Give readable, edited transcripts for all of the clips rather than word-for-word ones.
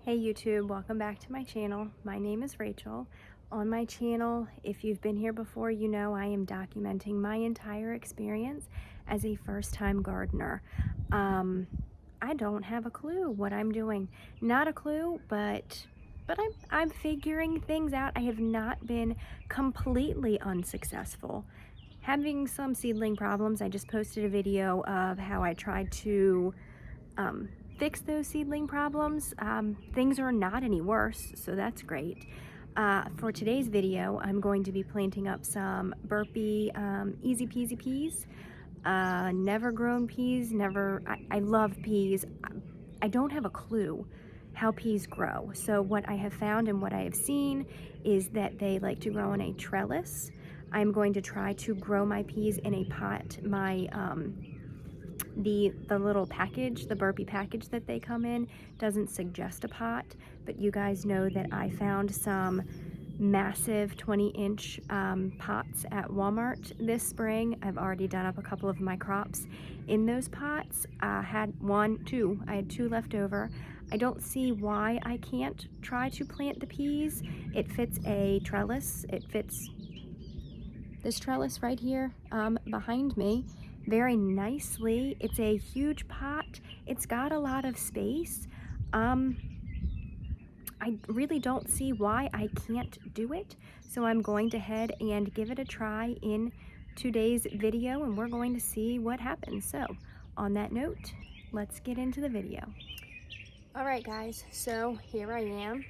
Hey YouTube, welcome back to my channel. My name is Rachel. On my channel, if you've been here before, you know I am documenting my entire experience as a first-time gardener. I don't have a clue what I'm doing. Not a clue, but I'm figuring things out. I have not been completely unsuccessful. Having some seedling problems. I just posted a video of how I tried to fix those seedling problems. Things are not any worse, so that's great. For today's video, I'm going to be planting up some Burpee easy peasy peas. Never grown peas, I love peas. I don't have a clue how peas grow. So what I have found and what I have seen is that they like to grow on a trellis. I'm going to try to grow my peas in a pot. The little package, the Burpee package that they come in, doesn't suggest a pot, but you guys know that I found some massive 20-inch pots at Walmart this spring. I've already done up a couple of my crops in those pots. I had two left over. I don't see why I can't try to plant the peas. It fits a trellis. It fits this trellis right here behind me very nicely. It's a huge pot. It's got a lot of space. I really don't see why I can't do it. So I'm going to head and give it a try in today's video, and we're going to see what happens. So on that note, let's get into the video. All right, guys, so here I am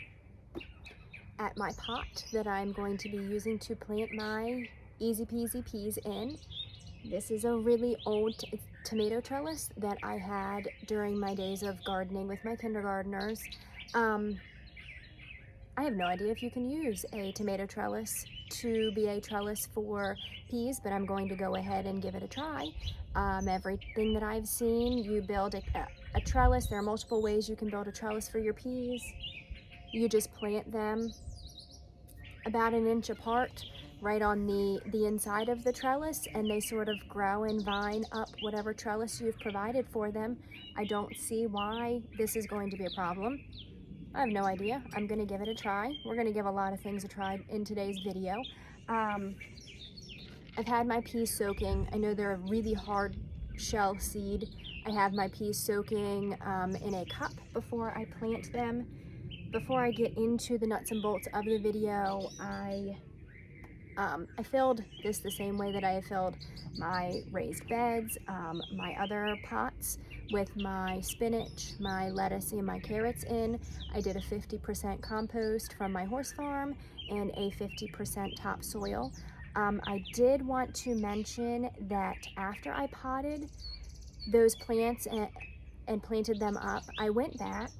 at my pot that I'm going to be using to plant my easy peasy peas in. This is a really old tomato trellis that I had during my days of gardening with my kindergartners. I have no idea if you can use a tomato trellis to be a trellis for peas, but I'm going to go ahead and give it a try. Everything that I've seen, you build a trellis. There are multiple ways you can build a trellis for your peas. You just plant them about an inch apart right on the inside of the trellis, and they sort of grow and vine up whatever trellis you've provided for them. I don't see why this is going to be a problem. I have no idea. I'm going to give it a try. We're going to give a lot of things a try in today's video. I've had my peas soaking. I know they're a really hard shell seed. I have my peas soaking in a cup before I plant them. Before I get into the nuts and bolts of the video, I filled this the same way that I have filled my raised beds, my other pots, with my spinach, my lettuce, and my carrots in. I did a 50% compost from my horse farm and a 50% topsoil. I did want to mention that after I potted those plants and planted them up, I went back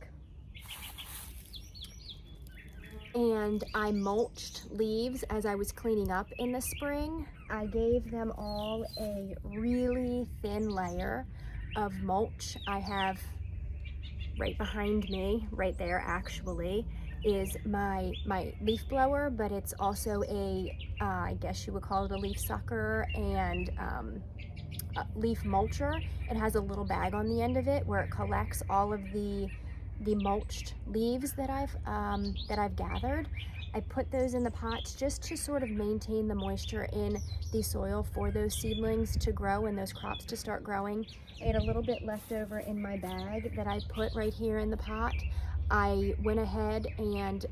and I mulched leaves as I was cleaning up in the spring. I gave them all a really thin layer of mulch. I have right behind me, right there actually, is my leaf blower, but it's also a, I guess you would call it a leaf sucker and a leaf mulcher. It has a little bag on the end of it where it collects all of the mulched leaves that I've gathered. I put those in the pots just to sort of maintain the moisture in the soil for those seedlings to grow and those crops to start growing. I had a little bit left over in my bag that I put right here in the pot. I went ahead and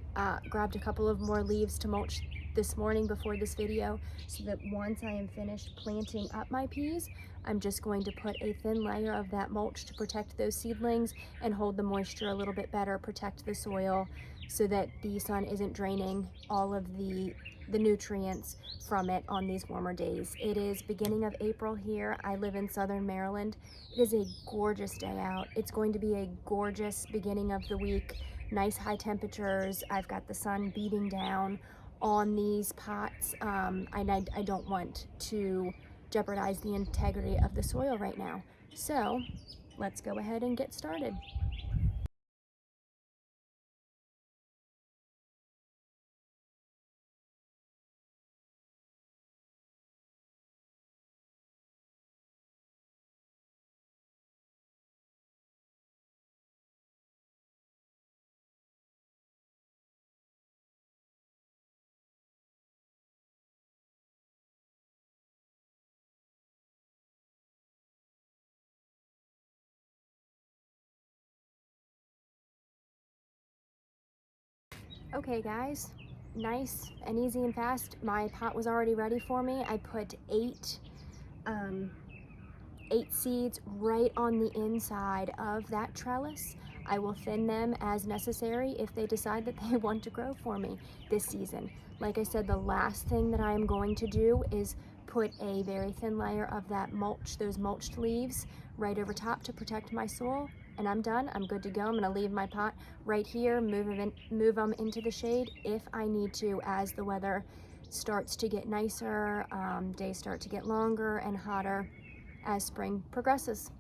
grabbed a couple of more leaves to mulch this morning before this video, so that once I am finished planting up my peas, I'm just going to put a thin layer of that mulch to protect those seedlings and hold the moisture a little bit better, protect the soil so that the sun isn't draining all of the nutrients from it on these warmer days. It is beginning of April here. I live in southern Maryland. It is a gorgeous day out. It's going to be a gorgeous beginning of the week. Nice high temperatures. I've got the sun beating down on these pots. I don't want to jeopardize the integrity of the soil right now. So let's go ahead and get started. Okay guys, nice and easy and fast. My pot was already ready for me. I put um, 8 seeds right on the inside of that trellis. I will thin them as necessary if they decide that they want to grow for me this season. Like I said, the last thing that I am going to do is put a very thin layer of that mulch, those mulched leaves, right over top to protect my soil. And I'm done. I'm good to go. I'm going to leave my pot right here, move them into the shade if I need to as the weather starts to get nicer, days start to get longer and hotter as spring progresses.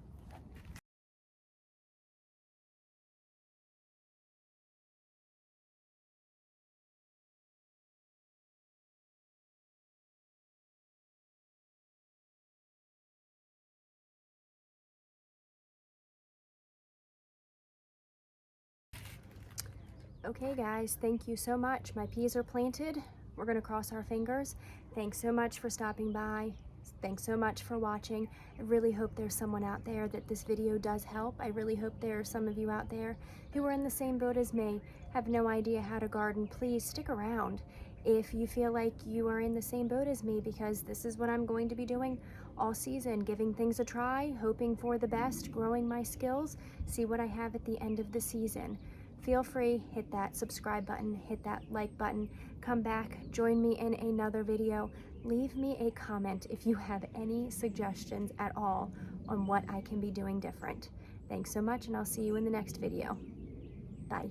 Okay guys, thank you so much. My peas are planted. We're gonna cross our fingers. Thanks so much for stopping by. Thanks so much for watching. I really hope there's someone out there that this video does help. I really hope there are some of you out there who are in the same boat as me, have no idea how to garden. Please stick around if you feel like you are in the same boat as me, because this is what I'm going to be doing all season, giving things a try, hoping for the best, growing my skills, see what I have at the end of the season. Feel free, hit that subscribe button, hit that like button, come back, join me in another video. Leave me a comment if you have any suggestions at all on what I can be doing different. Thanks so much, and I'll see you in the next video. Bye.